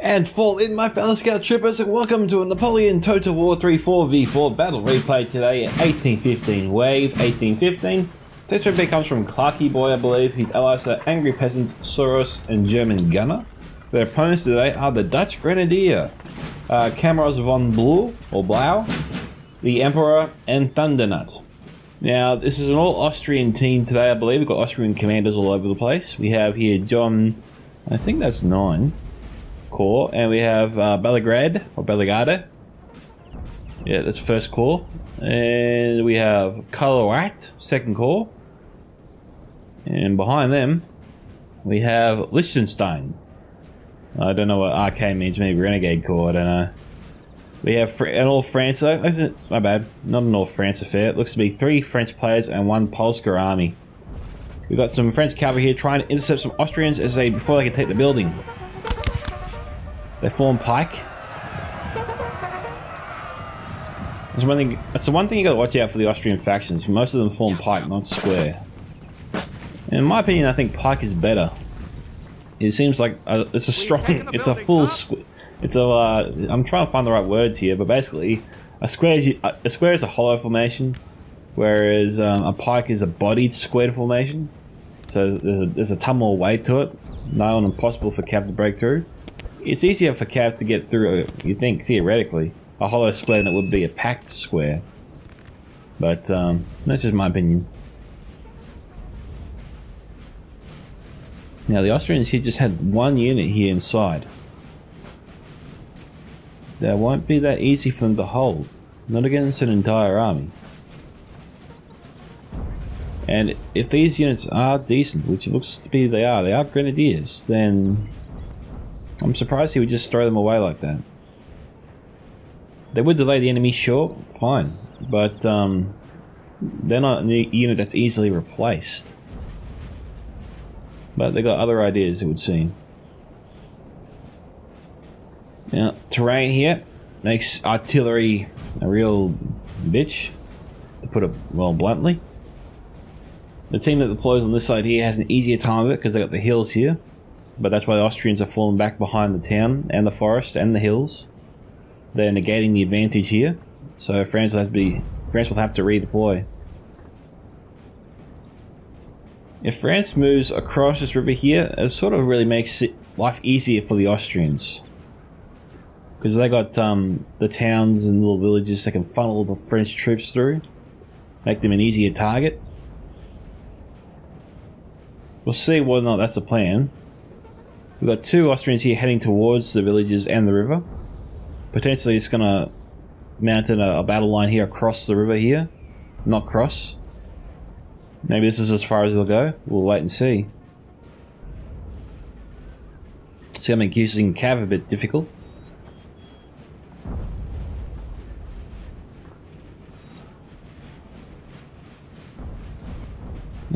And fall in, my fellow scout troopers, and welcome to a Napoleon Total War 3 4v4 battle replay today at 1815 Wave 1815. This replay comes from Clarky Boy, I believe. His allies are Angry Peasant, Soros, and German Gunner. Their opponents today are the Dutch Grenadier, Cameras von Blue, or Blau, the Emperor, and Thundernut. Now, this is an all-Austrian team today, I believe. We've got Austrian commanders all over the place. We have here John, I think that's 9. Corps, and we have Belgrade or Belgrade. Yeah, that's first corps, and we have Kalarat, second corps, and behind them we have Liechtenstein. I don't know what RK means. Maybe Renegade Corps. I don't know. We have an all France. My bad, not an all France affair. It looks to be 3 French players and 1 Polska army. We've got some French cavalry here trying to intercept some Austrians before they can take the building. They form pike. That's the one thing you gotta watch out for the Austrian factions. Most of them form pike, not square. And in my opinion, I think pike is better. It seems like it's a strong, it's a full it's a, I'm trying to find the right words here, but basically, a square is a hollow formation, whereas a pike is a bodied squared formation. So there's a ton more weight to it. Nigh on impossible for Cav to break through. It's easier for Cav to get through, you think, theoretically, a hollow square than it would be a packed square. But, that's just my opinion. Now, the Austrians here just had 1 unit here inside. That won't be that easy for them to hold. Not against an entire army. And if these units are decent, which it looks to be they are grenadiers, then I'm surprised he would just throw them away like that. They would delay the enemy, sure, fine, but they're not a unit that's easily replaced. But they got other ideas, it would seem. Now, terrain here makes artillery a real bitch, to put it well bluntly. The team that deploys on this side here has an easier time of it because they got the hills here. But that's why the Austrians are falling back behind the town and the forest and the hills. They're negating the advantage here, so France will have to redeploy. If France moves across this river here, it sort of really makes life easier for the Austrians, because they got the towns and little villages they can funnel the French troops through, make them an easier target. We'll see whether or not that's the plan. We've got 2 Austrians here heading towards the villages and the river. Potentially it's gonna mount in a battle line here across the river here. Not cross. Maybe this is as far as it'll go. We'll wait and see. See, I'm using Cav a bit difficult.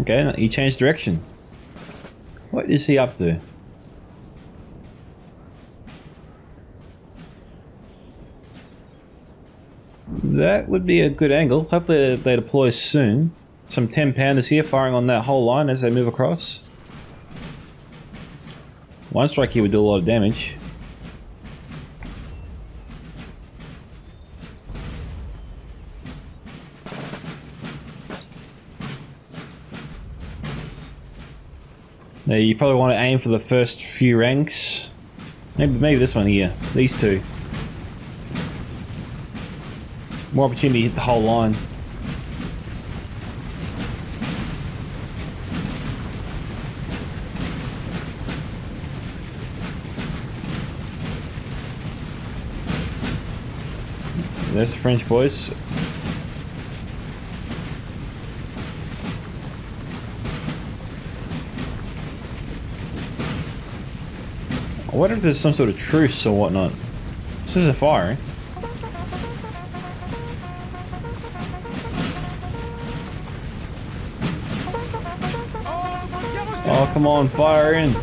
Okay, he changed direction. What is he up to? That would be a good angle. Hopefully they deploy soon. Some 10-pounders here firing on that whole line as they move across. One strike here would do a lot of damage. Now you probably want to aim for the first few ranks. Maybe this one here. These 2. More opportunity to hit the whole line. There's the French boys. I wonder if there's some sort of truce or whatnot. This isn't firing. Oh, come on, fire in.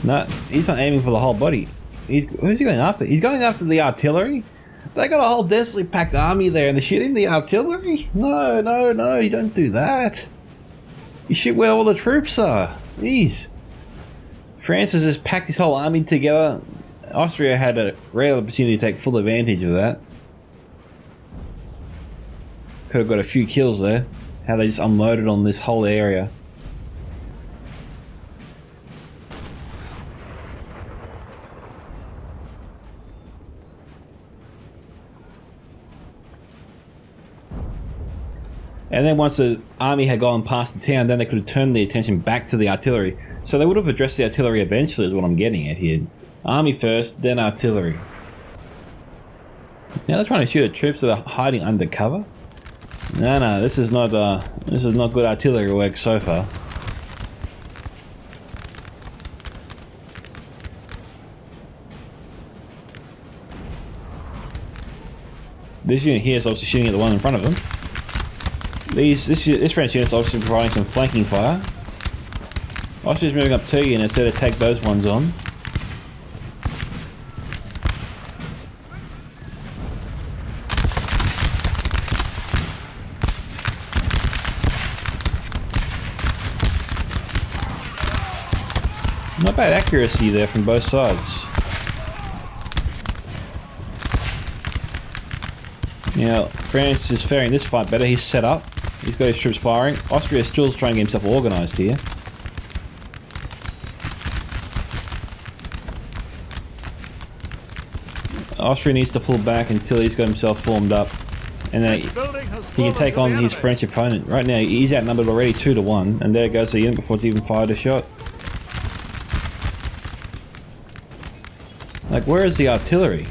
No, he's not aiming for the whole body. Who's he going after? He's going after the artillery? They got a whole densely packed army there and they're shooting the artillery? No, you don't do that. You shoot where all the troops are. Jeez. France has just packed his whole army together. Austria had a rare opportunity to take full advantage of that. Could have got a few kills there. How they just unloaded on this whole area. And then once the army had gone past the town, then they could have turned the attention back to the artillery. So they would have addressed the artillery eventually, is what I'm getting at here. Army first, then artillery. Now they're trying to shoot at troops that are hiding under cover. No, this is not good artillery work so far. This unit here is obviously shooting at the one in front of them. This French unit is obviously providing some flanking fire. Austria's moving up 2 units there to take those ones on. Not bad accuracy there from both sides. Now, France is faring this fight better. He's set up. He's got his troops firing. Austria is still trying to get himself organised here. Austria needs to pull back until he's got himself formed up. And then he can take on his French opponent. Right now, he's outnumbered already 2 to 1. And there goes the unit before it's even fired a shot. Like, where is the artillery?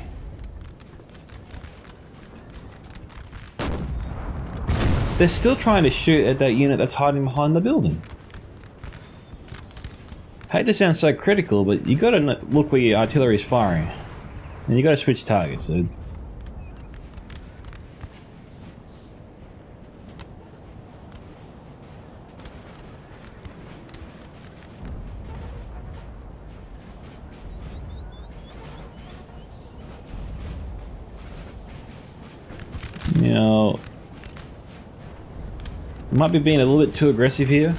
They're still trying to shoot at that unit that's hiding behind the building. Hate to sound so critical, but you gotta look where your artillery is firing. And you gotta switch targets, dude. You know, might be being a little bit too aggressive here.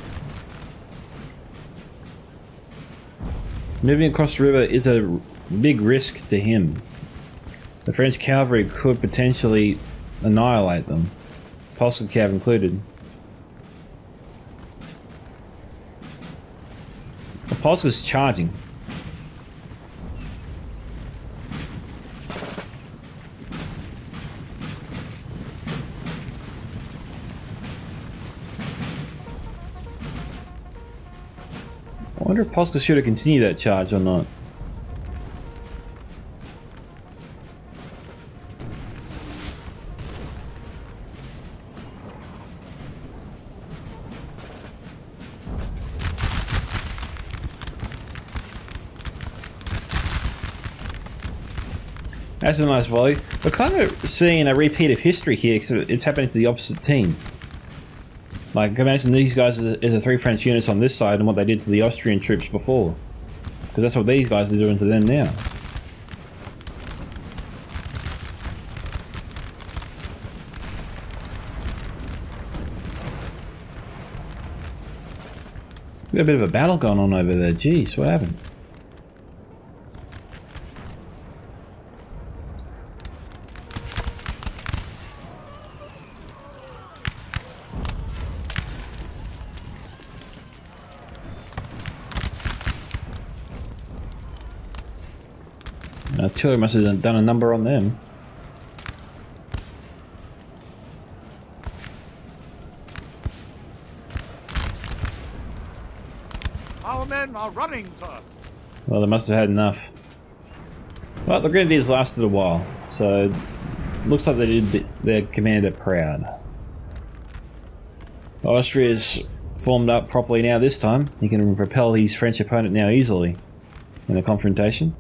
Moving across the river is a big risk to him. The French cavalry could potentially annihilate them, Polska cav included. The Polska's charging. I wonder if Polska should have continued that charge or not. That's a nice volley. We're kind of seeing a repeat of history here, except it's happening to the opposite team. Like, imagine these guys as the 3 French units on this side and what they did to the Austrian troops before. Because that's what these guys are doing to them now. We got a bit of a battle going on over there. Jeez, what happened? Artillery must have done a number on them. Our men are running, sir. Well, they must have had enough. Well, the Grenadiers lasted a while, so looks like they did their commander proud. Austria's formed up properly now this time. He can repel his French opponent now easily in a confrontation.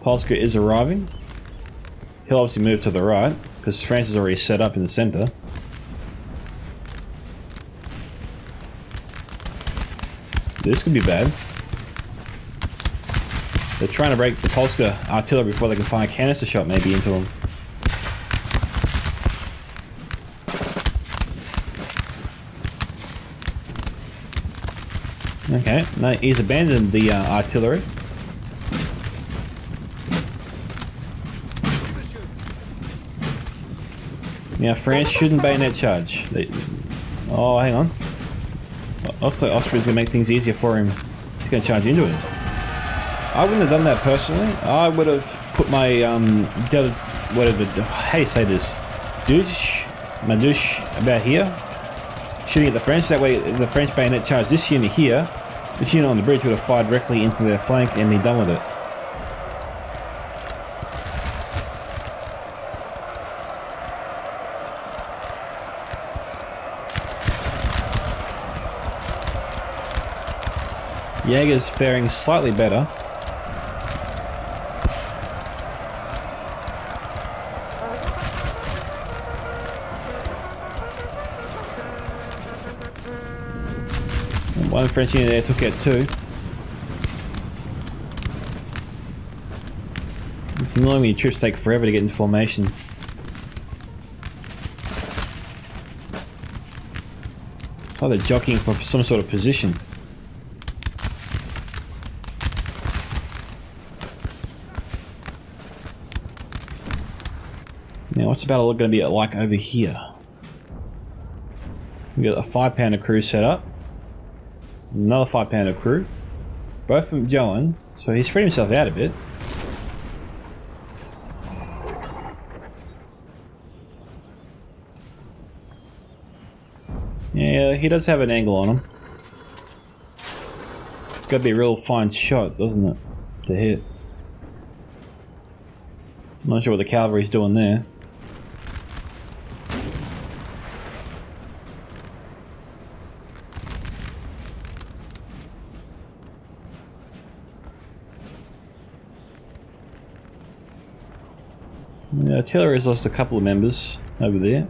Polska is arriving. He'll obviously move to the right, because France is already set up in the centre. This could be bad. They're trying to break the Polska artillery before they can fire a canister shot maybe into them. Okay, no, he's abandoned the artillery. Now France shouldn't bayonet charge. Oh, hang on. Looks like Austria's going to make things easier for him. He's going to charge into it. I wouldn't have done that personally. I would have put my, how do you say this? My douche about here. Shooting at the French. That way, if the French bayonet charged this unit here, this unit on the bridge would have fired directly into their flank and be done with it. Jaeger's faring slightly better. One French unit there took out two. It's annoying when troops take forever to get into formation. It's like they're jockeying for some sort of position. Now, what's the battle going to be like over here? We got a 5-pounder crew set up. Another 5-pounder crew. Both of them going, so he's spread himself out a bit. Yeah, he does have an angle on him. Got to be a real fine shot, doesn't it? To hit. I'm not sure what the cavalry's doing there. The artillery has lost a couple of members over there.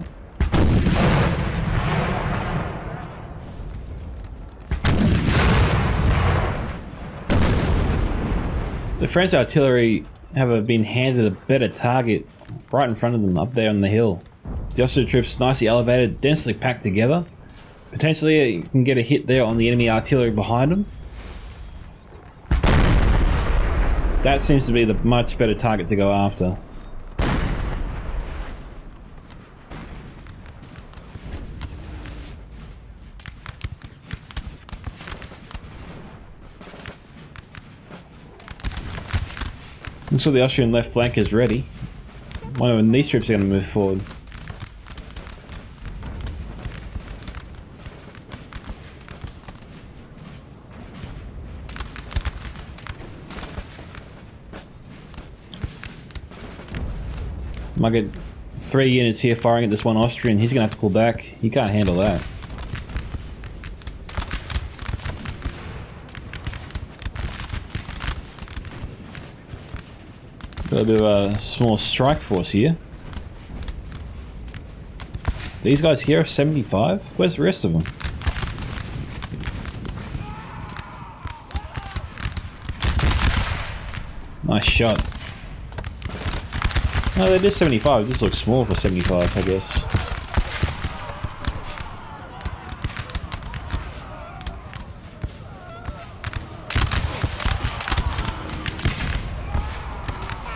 The French artillery have been handed a better target right in front of them up there on the hill. The Austrian troops nicely elevated, densely packed together. Potentially you can get a hit there on the enemy artillery behind them. That seems to be the much better target to go after. Looks like the Austrian left flank is ready. Wonder when these troops are going to move forward. Might get 3 units here firing at this one Austrian. He's going to have to pull back. He can't handle that. Got a bit of a small strike force here. These guys here are 75? Where's the rest of them? Nice shot. No, they're just 75. This looks small for 75, I guess.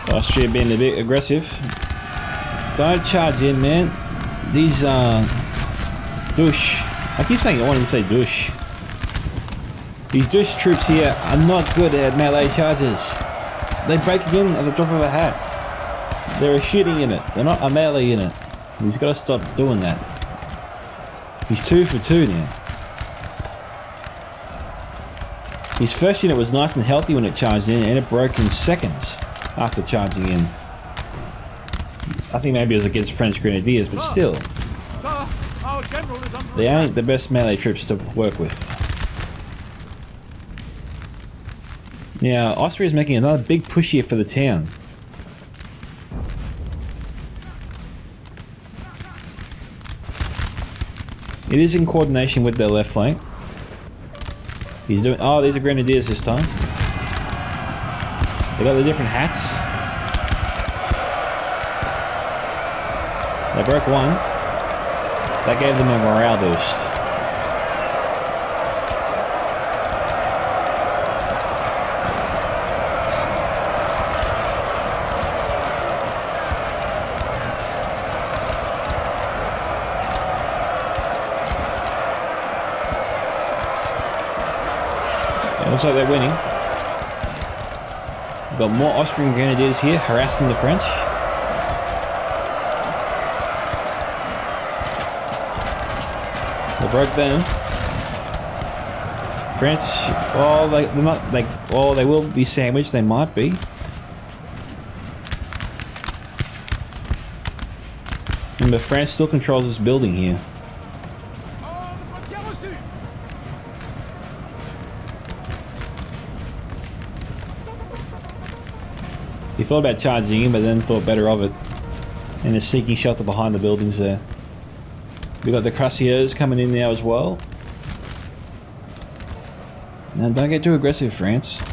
Austria being a bit aggressive. Don't charge in, man. These douche. I keep saying I wanted to say douche. These douche troops here are not good at melee charges. They break in at the drop of a hat. They're a shooting unit. They're not a melee unit. He's got to stop doing that. He's 2 for 2 now. His first unit was nice and healthy when it charged in, and it broke in seconds after charging in. I think maybe it was against French grenadiers, but still. They ain't the best melee troops to work with. Now, Austria is making another big push here for the town. It is in coordination with their left flank. He's doing... Oh, these are grenadiers this time. They got the different hats. They broke one. That gave them a morale boost. Looks like they're winning. We've got more Austrian grenadiers here harassing the French. They broke them. French, oh, they're not. Oh, they will be sandwiched. They might be. Remember, France still controls this building here. He thought about charging in, but then thought better of it. And is seeking shelter behind the buildings there. We got the cuirassiers coming in now as well. Now don't get too aggressive, France.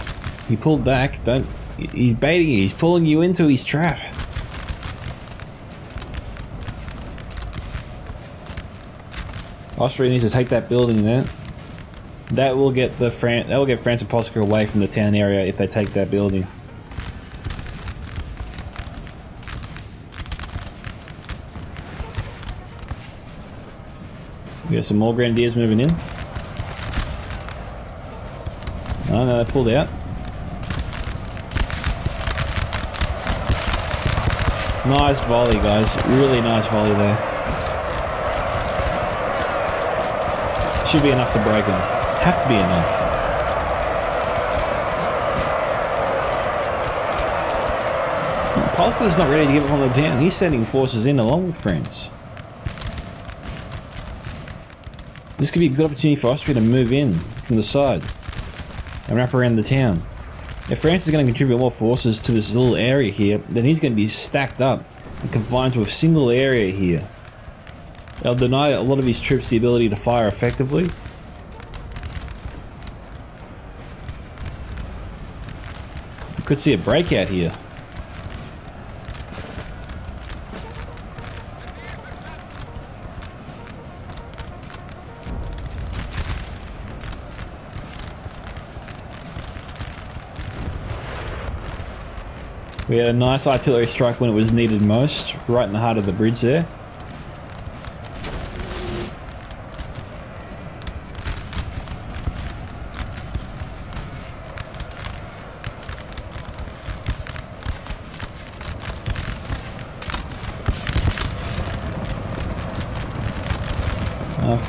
He pulled back. Don't. He's baiting you. He's pulling you into his trap. Austria needs to take that building there. That will get the That will get France and Portugal away from the town area if they take that building. We got some more grenadiers moving in. Oh no, they pulled out. Nice volley, guys. Really nice volley there. Should be enough to break them. Have to be enough. Portugal's not ready to give up on the town. He's sending forces in along with France. This could be a good opportunity for Austria to move in from the side and wrap around the town. If France is going to contribute more forces to this little area here, then he's going to be stacked up and confined to a single area here. They'll deny a lot of his troops the ability to fire effectively. You could see a breakout here. We had a nice artillery strike when it was needed most, right in the heart of the bridge there.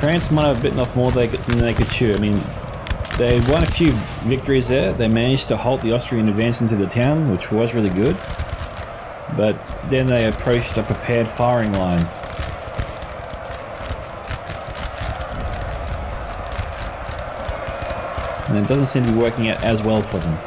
France might have bitten off more than they could chew. I mean, they won a few victories there. They managed to halt the Austrian advance into the town, which was really good. But then they approached a prepared firing line. And it doesn't seem to be working out as well for them.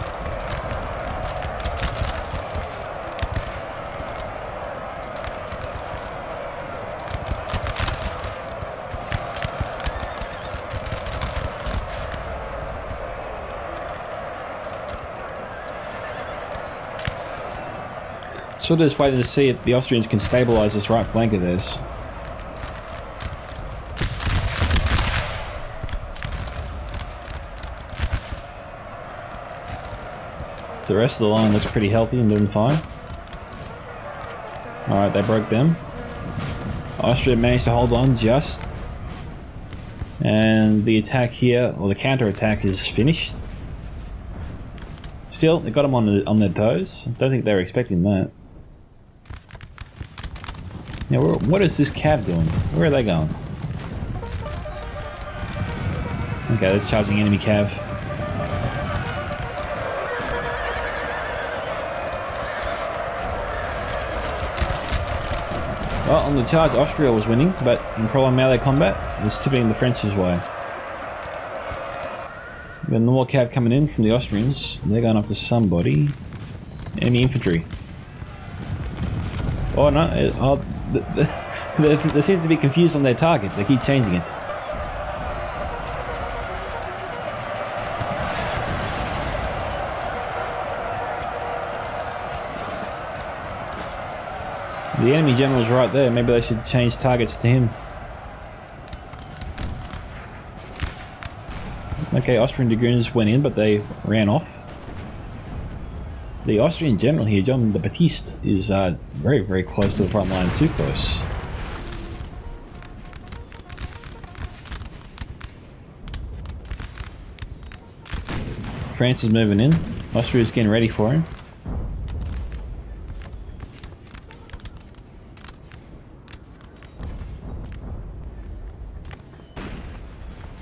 So they're just waiting to see if the Austrians can stabilize this right flank of theirs. The rest of the line looks pretty healthy and doing fine. Alright, they broke them. Austria managed to hold on just. And the attack here, or the counter-attack, is finished. Still, they got them on their toes. Don't think they were expecting that. Now, what is this cav doing? Where are they going? Okay, that's charging enemy cav. Well, on the charge, Austria was winning, but in prolonged melee combat, it's tipping the French's way. We got more cav coming in from the Austrians. They're going after somebody. Enemy infantry. Oh no! They seem to be confused on their target. They keep changing it. The enemy general's right there. Maybe they should change targets to him. Okay, Austrian dragoons went in, but they ran off. The Austrian general here, John the Baptiste, is very, very close to the front line. Too close. France is moving in. Austria's getting ready for him.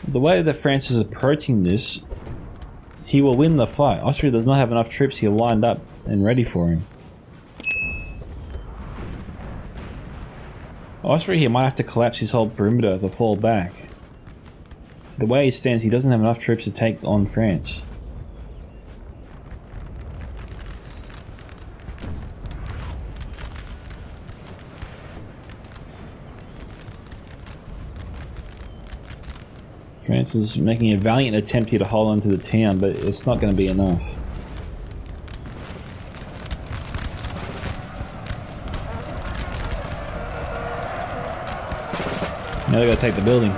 The way that France is approaching this, he will win the fight. Austria does not have enough troops here lined up and ready for him. Austria here might have to collapse his whole perimeter to fall back. The way he stands, he doesn't have enough troops to take on France. France is making a valiant attempt here to hold on to the town, but it's not going to be enough. Now they got to take the building.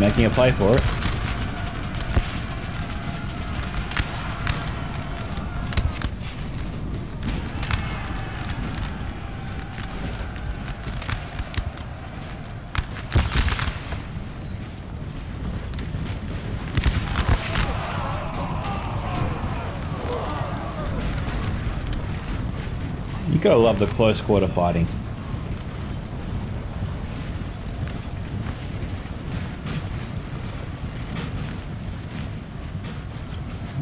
Making a play for it. You gotta love the close quarter fighting.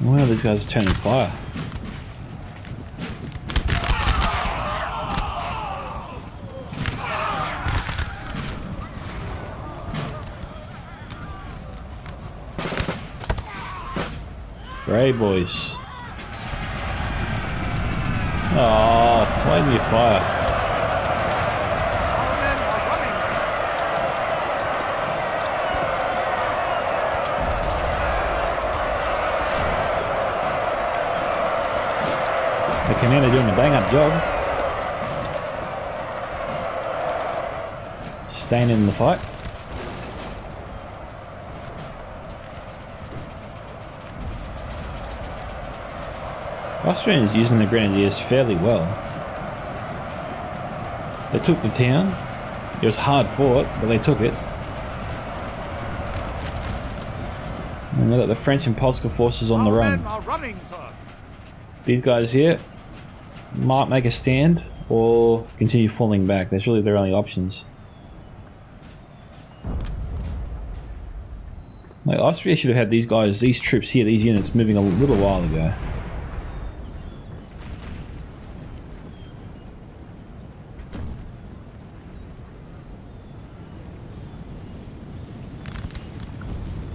Wow, these guys are turning fire. Great, boys. Oh, why didn't you fire? Our men are running. The commander doing a bang-up job. Staying in the fight. Austrian is using the grenadiers fairly well. They took the town. It was hard fought, but they took it. And they've got the French and Polska forces on the Our run. men are running, sir. These guys here might make a stand or continue falling back. That's really their only options. Like, Austria should have had these guys, these troops here, these units moving a little while ago.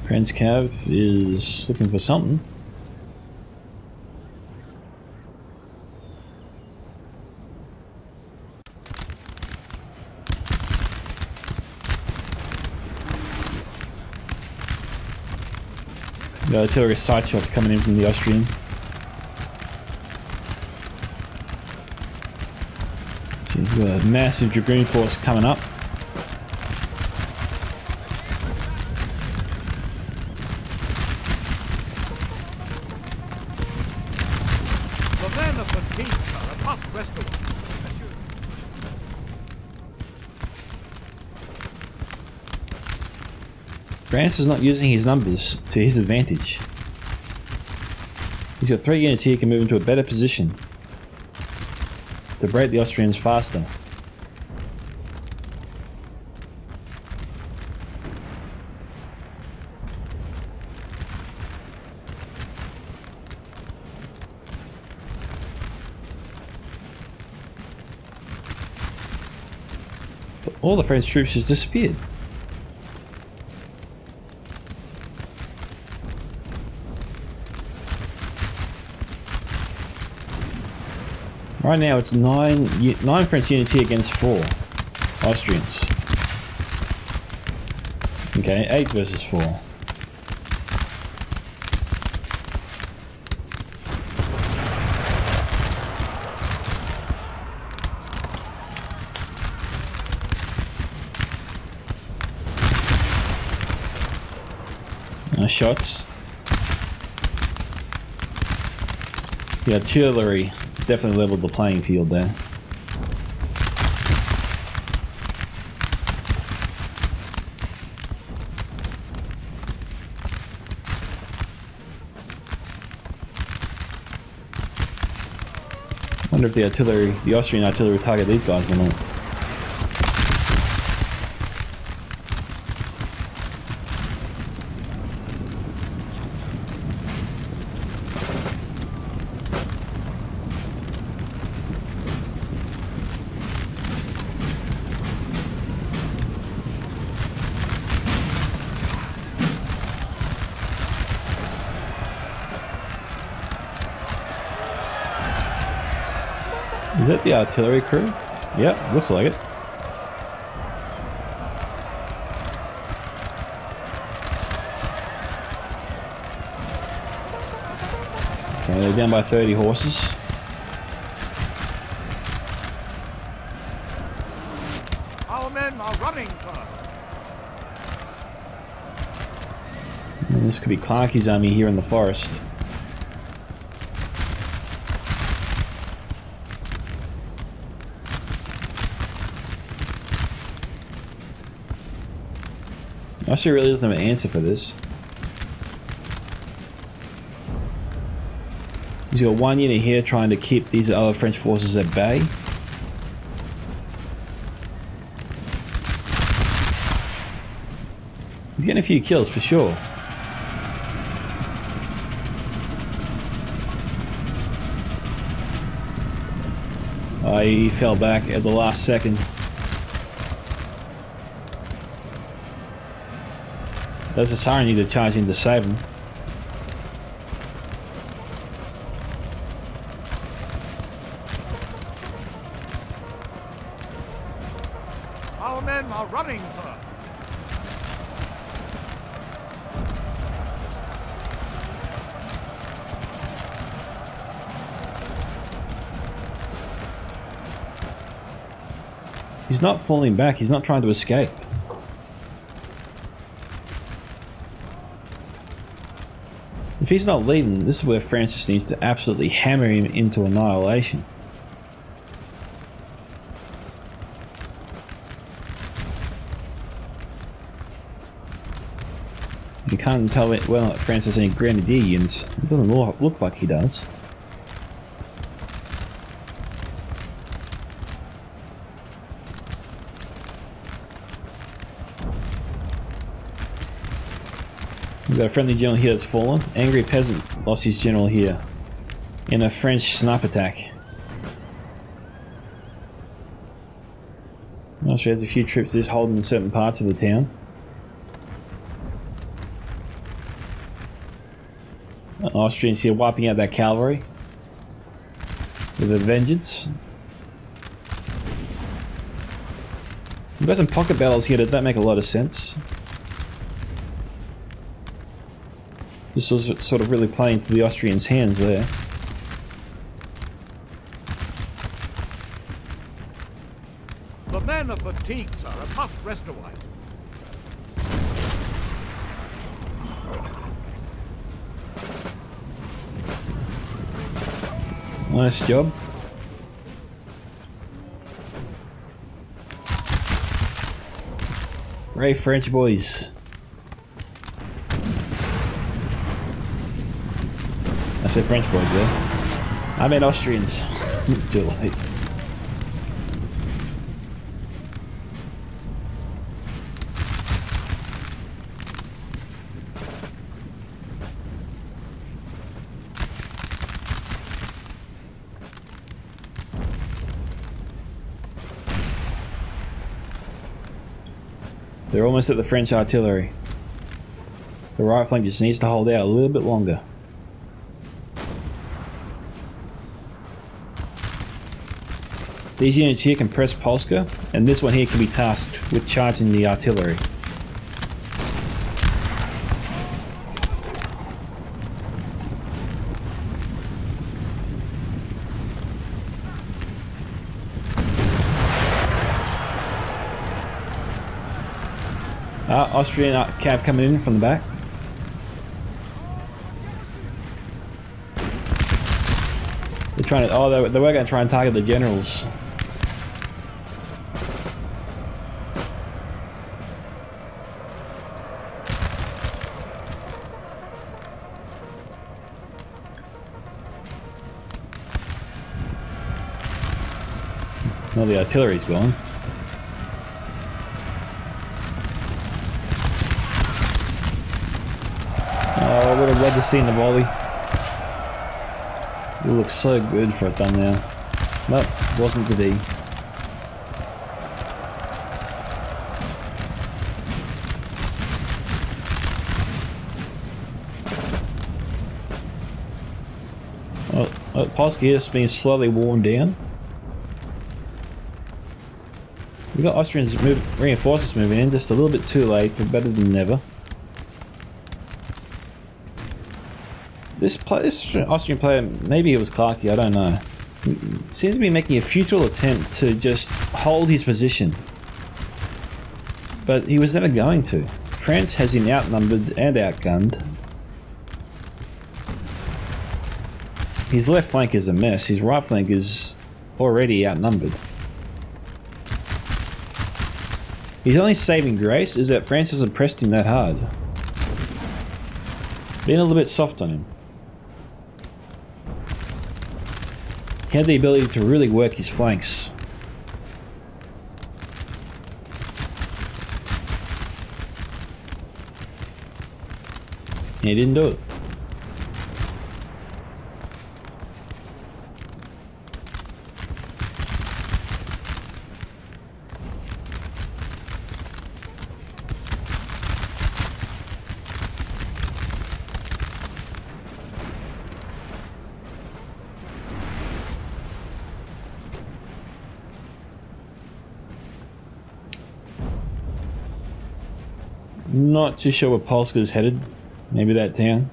French Cav is looking for something. The artillery side shots coming in from the Austrian. So you've got a massive dragoon force coming up. The men of the king, sir, must rescue us. France is not using his numbers to his advantage. He's got 3 units here, can move into a better position to break the Austrians faster. But all the French troops just disappeared. Right now it's 9 French units here against 4 Austrians. Okay, 8 versus 4. Nice shots. The artillery definitely leveled the playing field there. I wonder if the Austrian artillery target these guys or not. Is that the artillery crew? Yep, looks like it. Okay, they're down by 30 horses. Our men are running, sir. And this could be Clarkie's army here in the forest. Austria really doesn't have an answer for this. He's got 1 unit here trying to keep these other French forces at bay. He's getting a few kills for sure. Oh, he fell back at the last second. There's a siren need to charge in to save him. Our men are running, sir. He's not falling back, he's not trying to escape. If he's not leading, this is where Francis needs to absolutely hammer him into annihilation. You can't tell whether or not Francis has any grenadier units. It doesn't look like he does. We've got a friendly general here that's fallen. Angry peasant lost his general here in a French sniper attack. Austria has a few troops just holding certain parts of the town. Austrians here wiping out that cavalry with a vengeance. We've got some pocket battles here that don't make a lot of sense. This was sort of really playing to the Austrians' hands there. The men are fatigued, sir, and must rest a while. Nice job. Brave French boys. I said French boys, yeah? I meant Austrians. Too late. They're almost at the French artillery. The right flank just needs to hold out a little bit longer. These units here can press Polska, and this one here can be tasked with charging the artillery. Austrian cav coming in from the back. trying to. Oh, they were going to try and target the generals. Well, the artillery's gone. Oh, I would have loved to see the volley. It looks so good for a thumbnail. Nope, wasn't to be. Oh, Polski is being slowly worn down. We got Austrians reinforcements moving in, just a little bit too late, but better than never. This Austrian player, maybe it was Clarky, I don't know. Seems to be making a futile attempt to just hold his position. But he was never going to. France has him outnumbered and outgunned. His left flank is a mess, his right flank is already outnumbered. His only saving grace is that France hasn't pressed him that hard. Being a little bit soft on him. He had the ability to really work his flanks. And he didn't do it. Not too sure where Polska's headed. Maybe that town.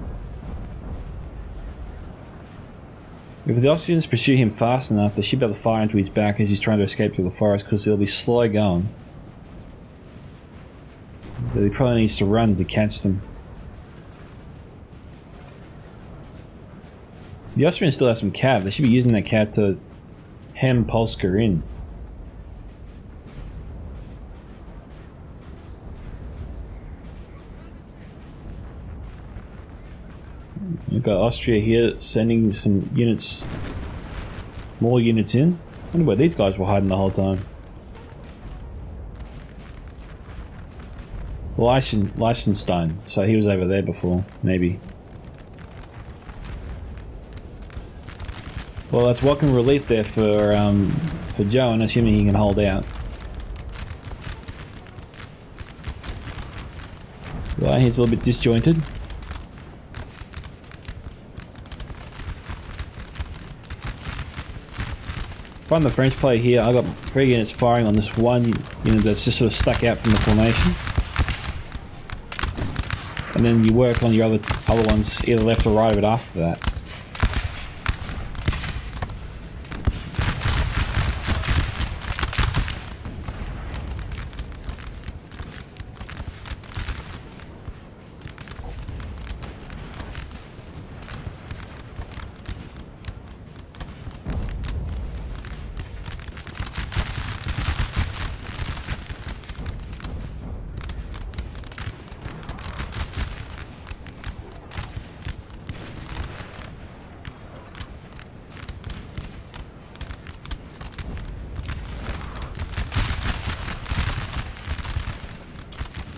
If the Austrians pursue him fast enough, they should be able to fire into his back as he's trying to escape through the forest, because he'll be slow going. But he probably needs to run to catch them. The Austrians still have some cav. They should be using that cav to hem Polska in. We've got Austria here sending some units, more units in. I wonder where these guys were hiding the whole time. Liechtenstein, so he was over there before, maybe. Well, that's welcome relief there for Joe, and assuming he can hold out. Well, he's a little bit disjointed. Find the French player here. I got 3 units firing on this one unit that's just sort of stuck out from the formation. And then you work on your other ones either left or right of it after that.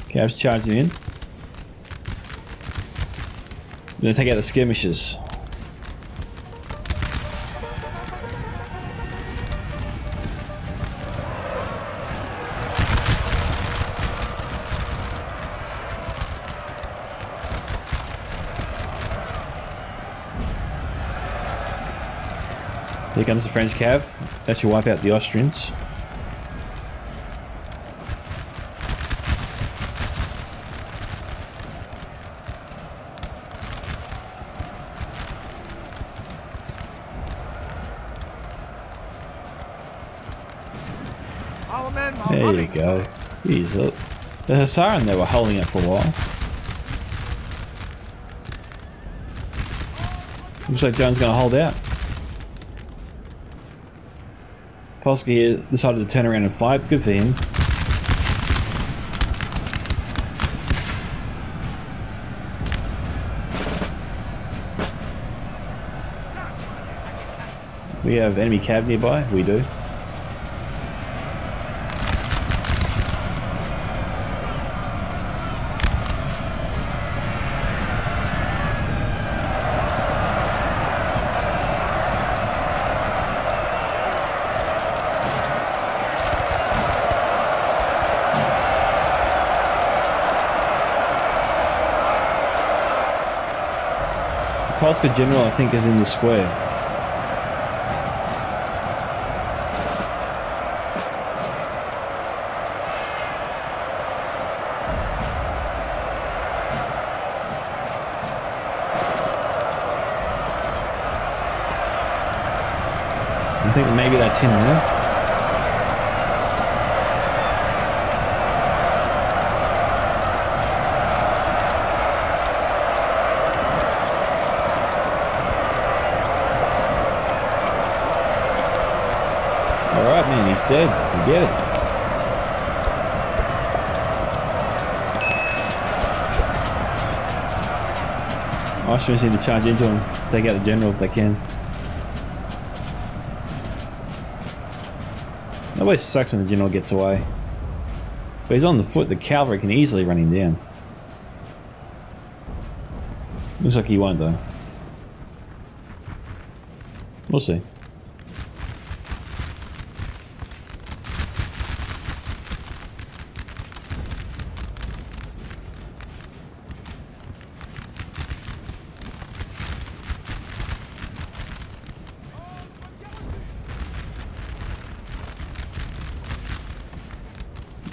Cavs charging in. I'm gonna take out the skirmishers. Here comes the French cav. That should wipe out the Austrians. There you go. Jeez, look. The Hussaren they were holding it for a while. Looks like John's gonna hold out. Polska here decided to turn around and fight. Good for him. We have enemy cab nearby. We do. Polska general, I think, is in the square. I think maybe that's him now. Alright, man, he's dead. We get it. Austrians need to charge into him, take out the general if they can. It always sucks when the general gets away. But he's on the foot, the cavalry can easily run him down. Looks like he won't though. We'll see.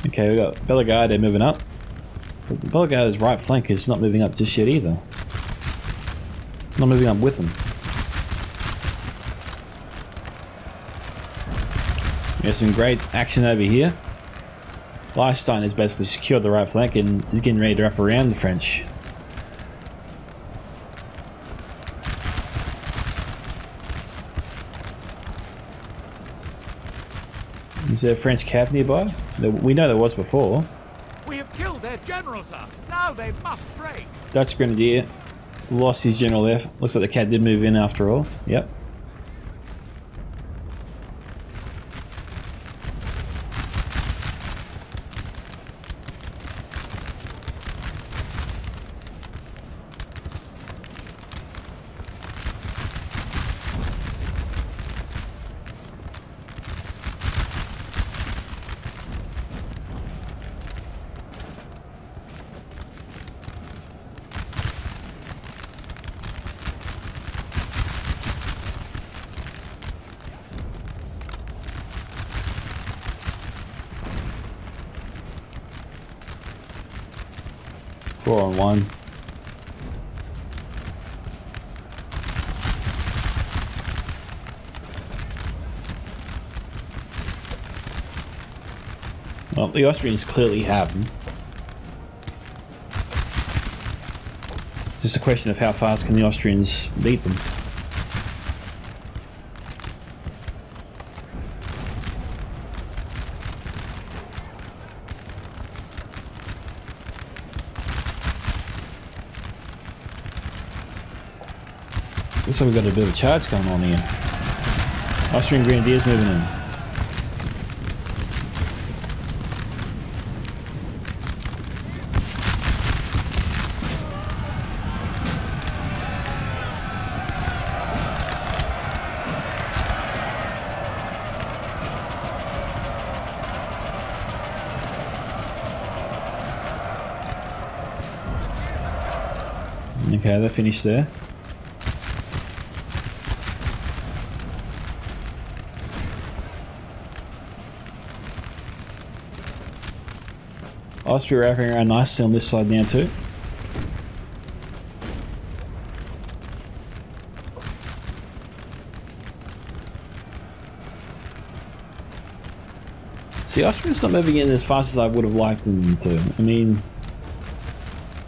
Okay, we got Bellegarde moving up. But Bellegarde's right flank is not moving up just yet either. Not moving up with them. We have some great action over here. Liechtenstein has basically secured the right flank and is getting ready to wrap around the French. Is there a French cap nearby? We know there was before. We have killed their general, sir. Now they must break. Dutch grenadier lost his general there. Looks like the cat did move in after all. Yep. Four on one. Well, the Austrians clearly have them. It's just a question of how fast can the Austrians beat them. Looks like we've got a bit of a charge going on here. Austrian Grenadiers moving in. Okay, they're finished there. Austria wrapping around nicely on this side now too. See, Austria's not moving in as fast as I would have liked them to. I mean,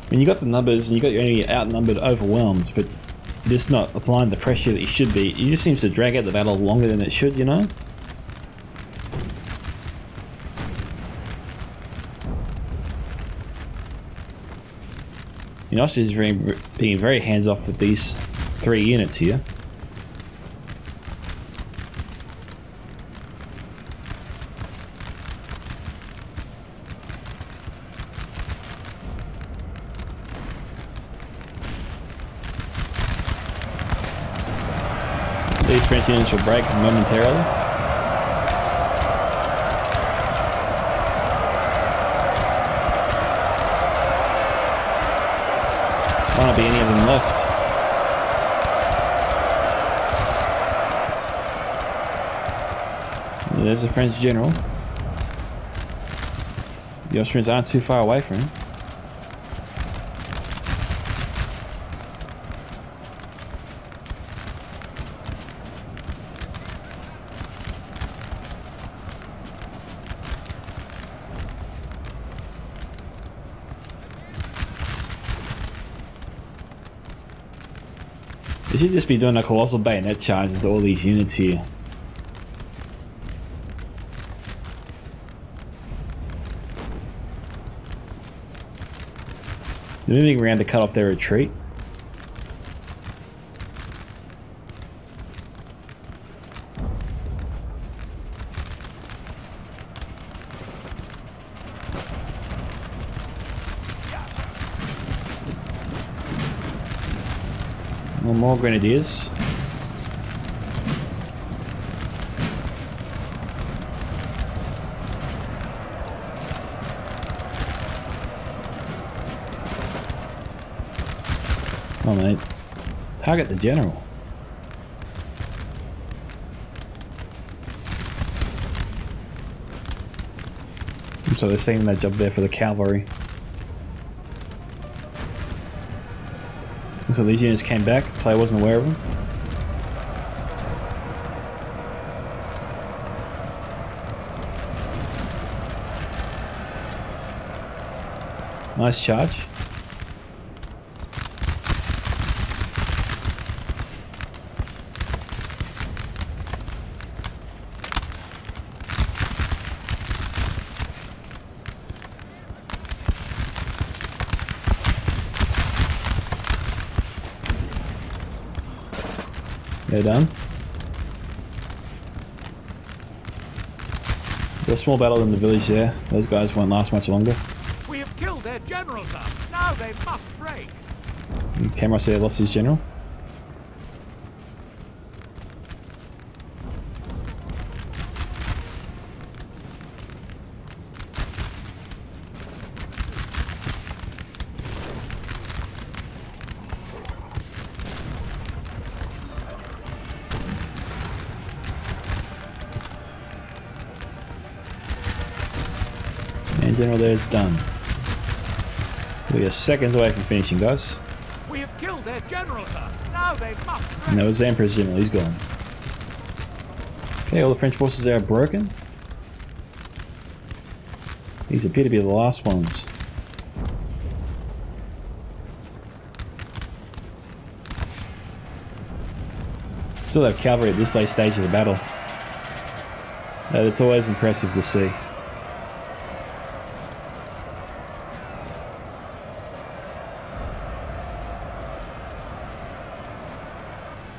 when you got the numbers and you got your enemy outnumbered, overwhelmed, but just not applying the pressure that you should be, it just seems to drag out the battle longer than it should, you know? mean, Austria is being very hands-off with these 3 units here. These French units will break momentarily. Might not be any of them left. There's a French general. The Austrians aren't too far away from him. They should just be doing a colossal bayonet charge into all these units here. They're moving around to cut off their retreat. More grenadiers. Come on, mate. Target the general. So they're setting that job there for the cavalry. So these units came back, player wasn't aware of them. Nice charge. They're done. There's a small battle in the village there. Those guys won't last much longer. We have killed their general, sir. Now they must break. Cameron there lost his general. General there is done. We are seconds away from finishing, guys. We have killed their general, sir. Now they must break. And that was the Emperor's general, he's gone. Okay, all the French forces there are broken. These appear to be the last ones. Still have cavalry at this late stage of the battle. It's always impressive to see.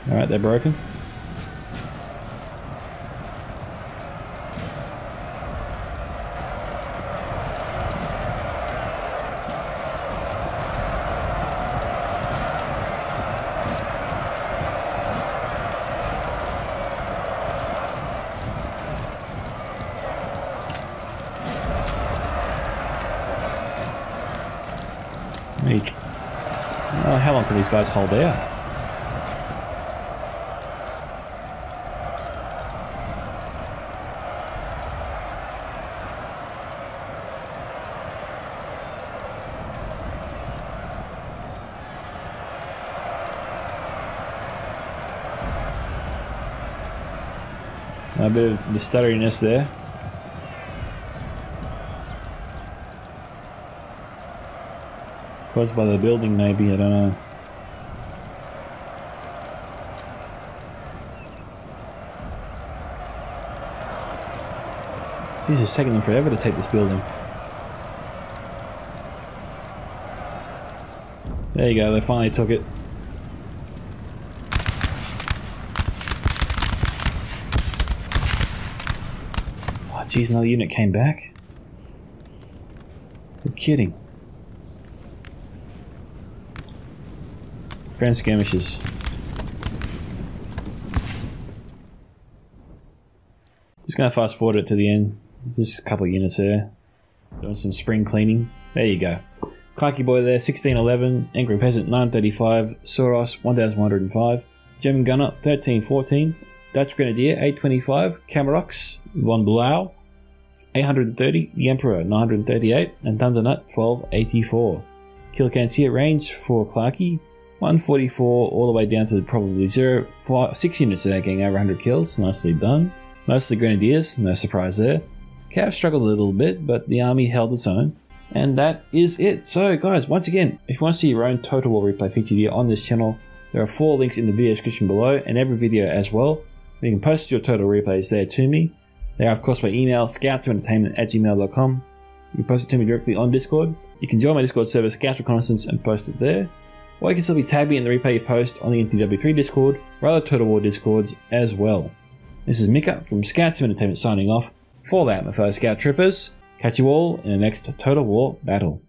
Alright, they're broken. Oh, how long can these guys hold out? A bit of the stutteriness there. Caused by the building, maybe, I don't know. These are taking them forever to take this building. There you go, they finally took it. Oh geez, another unit came back? You're kidding. Friend skirmishes. Just gonna fast forward it to the end. There's just a couple of units there. Doing some spring cleaning. There you go. Clarky Boy there, 1611. Angry Peasant, 935. Soros, 1105. German Gunner, 1314. Dutch Grenadier, 825. Camarox, Von Blau, 830. The Emperor, 938. And Thundernut, 1284. Kill counts here, range for Clarky, 144 all the way down to probably 0. 6 units there getting over 100 kills. Nicely done. Mostly Grenadiers, no surprise there. Cav struggled a little bit, but the army held its own. And that is it. So guys, once again, if you want to see your own Total War replay featured here on this channel, there are 4 links in the video description below and every video as well. You can post your Total replays there to me. They are of course by email, scoutsentertainment@gmail.com. You can post it to me directly on Discord. You can join my Discord server, Scouts Reconnaissance, and post it there. Or you can simply tag me in the replay you post on the NTW3 Discord, or other Total War Discords as well. This is Micka from Scouts Entertainment signing off. Fall out, my fellow Scout Troopers. Catch you all in the next Total War battle.